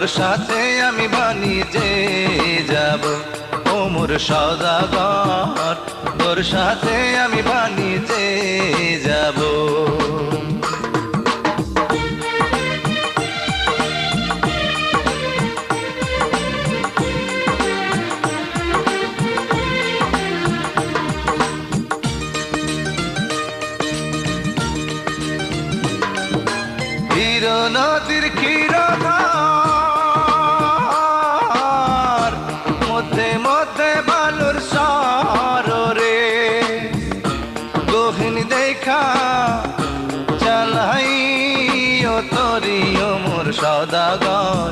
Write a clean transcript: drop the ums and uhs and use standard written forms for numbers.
তোর সাথে আমি বাণিজ্যে যাব, ও মোর সওদাগর, তোর সাথে আমি বাণিজ্যে যাব। ক্ষীর নদীর ক্ষীরধার মধ্যে মধ্যে বালুর সররে, গহীন দেখা চালাই ও তরি ও মোর সওদাগর।